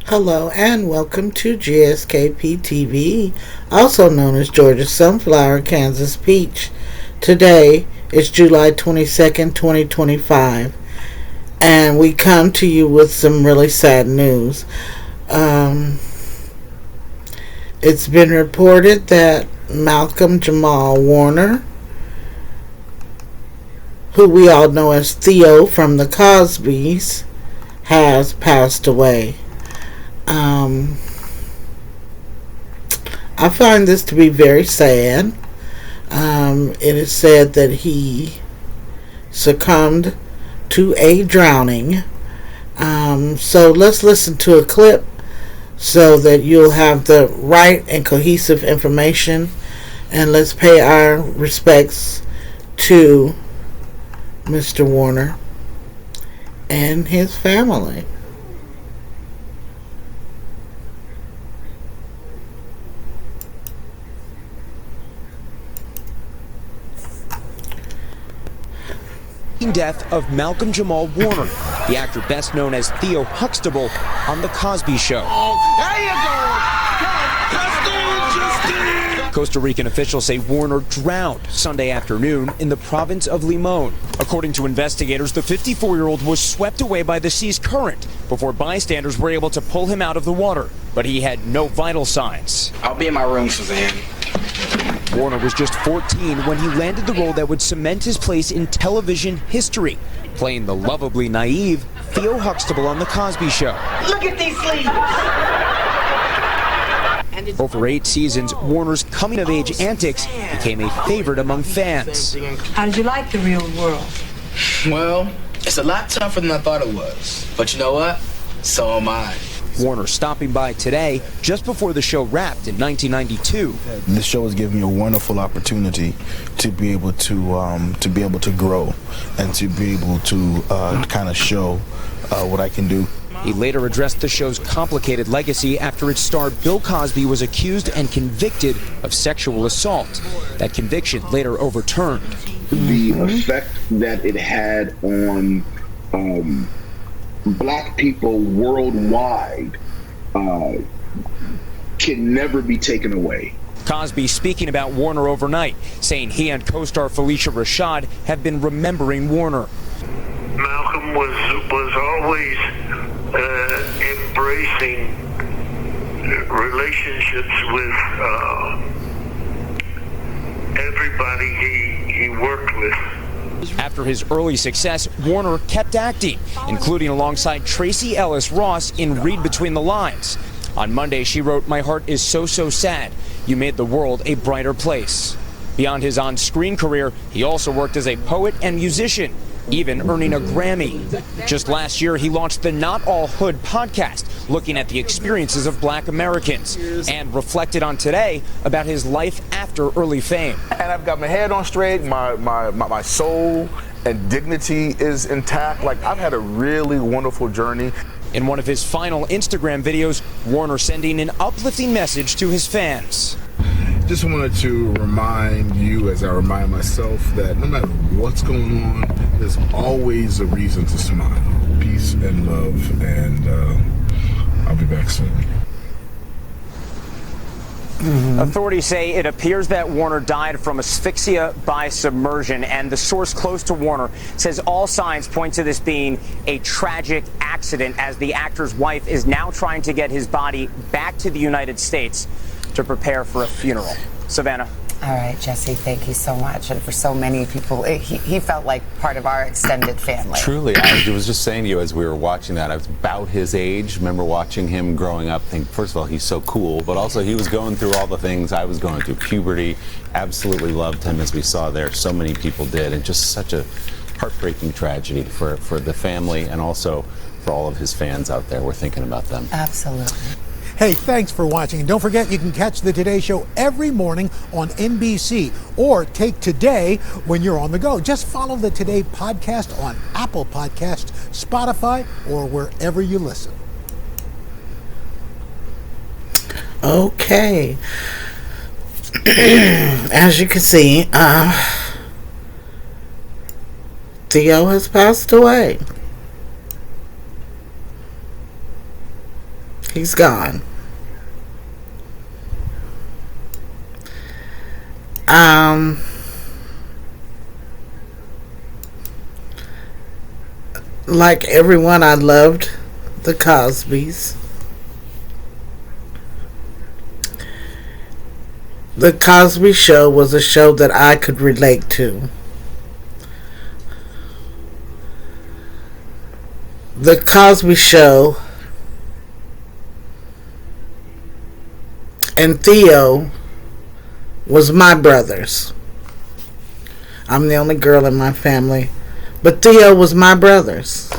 Hello and welcome to GSKP TV, also known as Georgia Sunflower, Kansas Peach. Today is July 22nd, 2025, and we come to you with some really sad news. It's been reported that Malcom Jamal Werner, who we all know as Theo from the Cosbys, has passed away. I find this to be very sad. It is said that he succumbed to a drowning. So let's listen to a clip so that you'll have the right and cohesive information. And let's pay our respects to Mr. Werner and his family. Death of Malcom Jamal Werner, the actor best known as Theo Huxtable on The Cosby Show. There you go! Costa Rican officials say Werner drowned Sunday afternoon in the province of Limon. According to investigators, the 54-year-old was swept away by the sea's current before bystanders were able to pull him out of the water, but he had no vital signs. I'll be in my room, Suzanne. Werner was just 14 when he landed the role that would cement his place in television history, playing the lovably naive Theo Huxtable on The Cosby Show. Look at these sleeves! Over 8 seasons, Werner's coming-of-age antics became a favorite among fans. How did you like the real world? Well, it's a lot tougher than I thought it was. But you know what? So am I. Werner stopping by today, just before the show wrapped in 1992. This show has given me a wonderful opportunity to be able to grow and to be able to kind of show what I can do. He later addressed the show's complicated legacy after its star Bill Cosby was accused and convicted of sexual assault. That conviction later overturned. The effect that it had on Black people worldwide can never be taken away. Cosby speaking about Werner overnight, saying he and co-star Felicia Rashad have been remembering Werner. Malcolm was always embracing relationships with everybody he worked with. After his early success, Werner kept acting, including alongside Tracy Ellis Ross in Read Between the Lines. On Monday, she wrote, "My heart is so, so sad. You made the world a brighter place." Beyond his on-screen career, he also worked as a poet and musician, even earning a Grammy. Just last year, he launched the Not All Hood podcast, looking at the experiences of Black Americans, and reflected on today about his life after early fame. And I've got my head on straight, my soul and dignity is intact. Like, I've had a really wonderful journey. In one of his final Instagram videos, Werner sending an uplifting message to his fans. Just wanted to remind you, as I remind myself, that no matter what's going on, there's always a reason to smile. Peace and love, and I'll be back soon. Authorities say it appears that Werner died from asphyxia by submersion, and the source close to Werner says all signs point to this being a tragic accident, as the actor's wife is now trying to get his body back to the United States to prepare for a funeral. Savannah. All right, Jesse, thank you so much. And for so many people, he felt like part of our extended family. Truly, I was just saying to you as we were watching that, I was about his age. Remember watching him growing up, think, first of all, he's so cool, but also he was going through all the things I was going through. Puberty, absolutely loved him, as we saw there. So many people did, and just such a heartbreaking tragedy for the family and also for all of his fans out there. We're thinking about them. Absolutely. Hey, thanks for watching. And don't forget, you can catch the Today Show every morning on NBC, or take Today when you're on the go. Just follow the Today podcast on Apple Podcasts, Spotify, or wherever you listen. Okay. As you can see, Theo has passed away. He's gone. Like everyone, I loved the Cosbys. The Cosby Show was a show that I could relate to. The Cosby Show and Theo was my brothers. I'm the only girl in my family, but Theo was my brothers.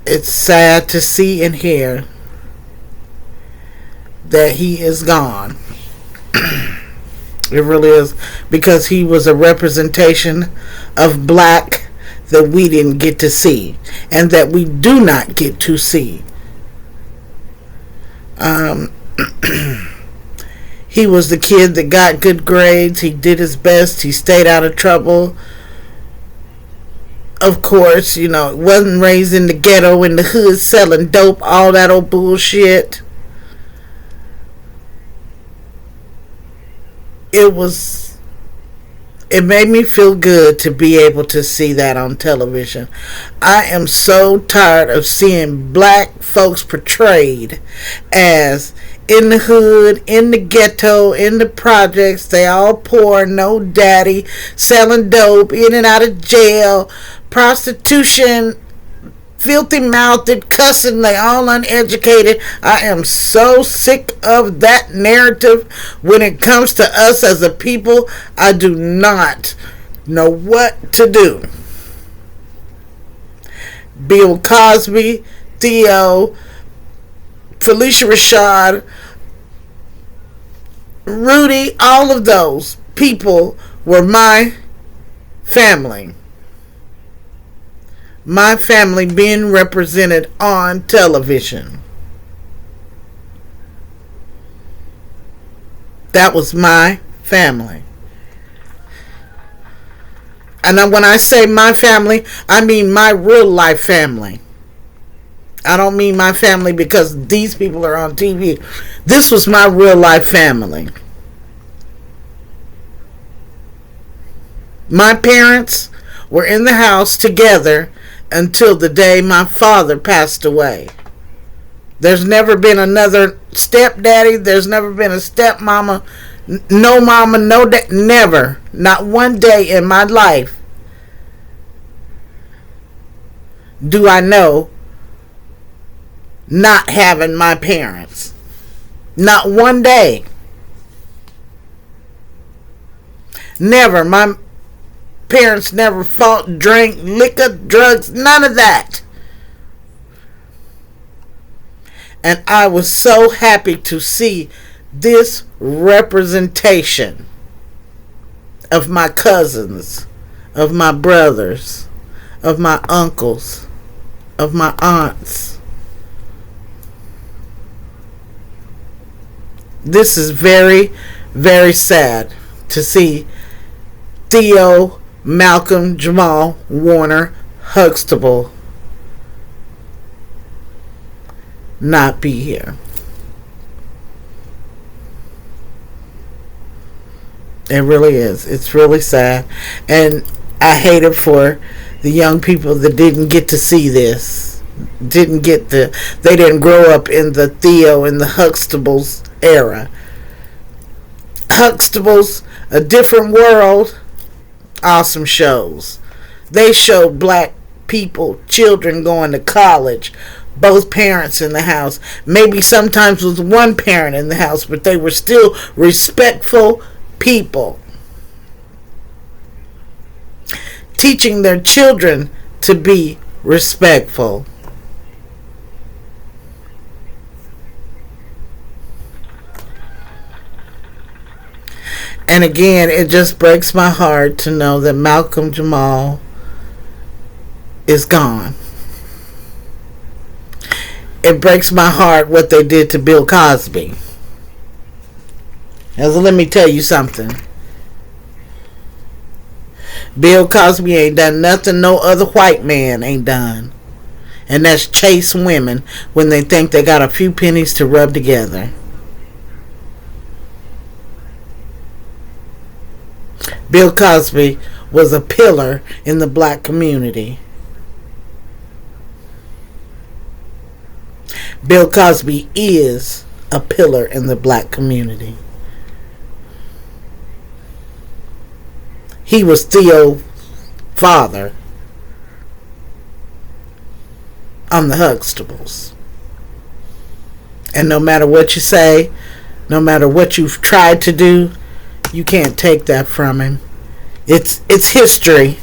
It's sad to see and hear that he is gone. It really is, because he was a representation of black that we didn't get to see, and that we do not get to see. He was the kid that got good grades. He did his best. He stayed out of trouble. Of course, wasn't raised in the ghetto, in the hood, selling dope, all that old bullshit. It made me feel good to be able to see that on television. I am so tired of seeing black folks portrayed as in the hood, in the ghetto, in the projects. They all poor, no daddy, selling dope, in and out of jail, prostitution, filthy mouthed, cussing, they all uneducated. I am so sick of that narrative when it comes to us as a people. I do not know what to do. Bill Cosby, Theo, Felicia Rashad, Rudy, all of those people were my family. My family being represented on television. That was my family. And when I say my family, I mean my real life family. I don't mean my family because these people are on TV. This was my real life family. My parents were in the house together until the day my father passed away. There's never been another stepdaddy. There's never been a stepmama. No mama, no dad. Never. Not one day in my life do I know not having my parents. Not one day. Never. My parents never fought, drank, liquor, drugs, none of that. And I was so happy to see this representation of my cousins, of my brothers, of my uncles, of my aunts. This is very, very sad to see Theo Malcom Jamal Werner Huxtable not be here. It really is. It's really sad. And I hate it for the young people that didn't get to see this. They didn't grow up in the Theo and the Huxtables era. Huxtables, A Different World, awesome shows. They showed black people, children going to college, both parents in the house. Maybe sometimes with one parent in the house, but they were still respectful people. Teaching their children to be respectful. And again, it just breaks my heart to know that Malcom Jamal is gone. It breaks my heart what they did to Bill Cosby. Now, let me tell you something. Bill Cosby ain't done nothing no other white man ain't done. And that's chase women when they think they got a few pennies to rub together. Bill Cosby was a pillar in the black community. Bill Cosby is a pillar in the black community. He was Theo's father on the Huxtables. And no matter what you say, no matter what you've tried to do, you can't take that from him. It's history.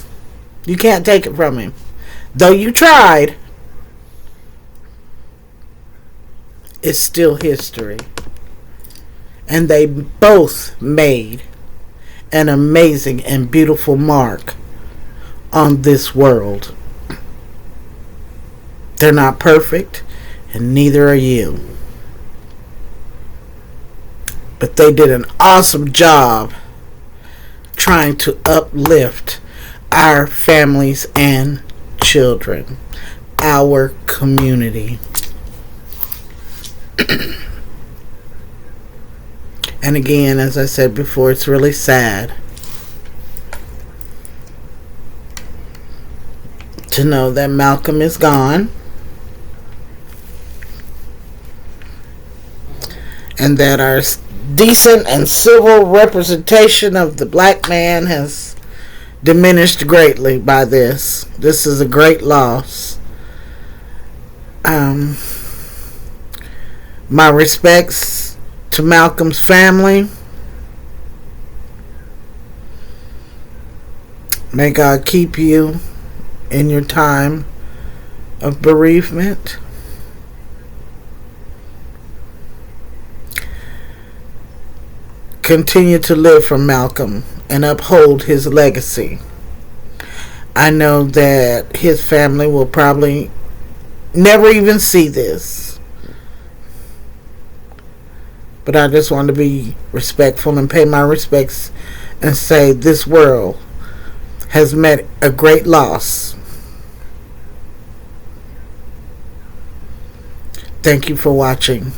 You can't take it from him. Though you tried, it's still history. And they both made an amazing and beautiful mark on this world. They're not perfect, and neither are you. But they did an awesome job trying to uplift our families and children, our community. And again, as I said before, it's really sad to know that Malcolm is gone, and that our decent and civil representation of the black man has diminished greatly by this. This is a great loss. My respects to Malcolm's family. May God keep you in your time of bereavement. Continue to live for Malcolm and uphold his legacy. I know that his family will probably never even see this, but I just want to be respectful and pay my respects and say this world has met a great loss. Thank you for watching.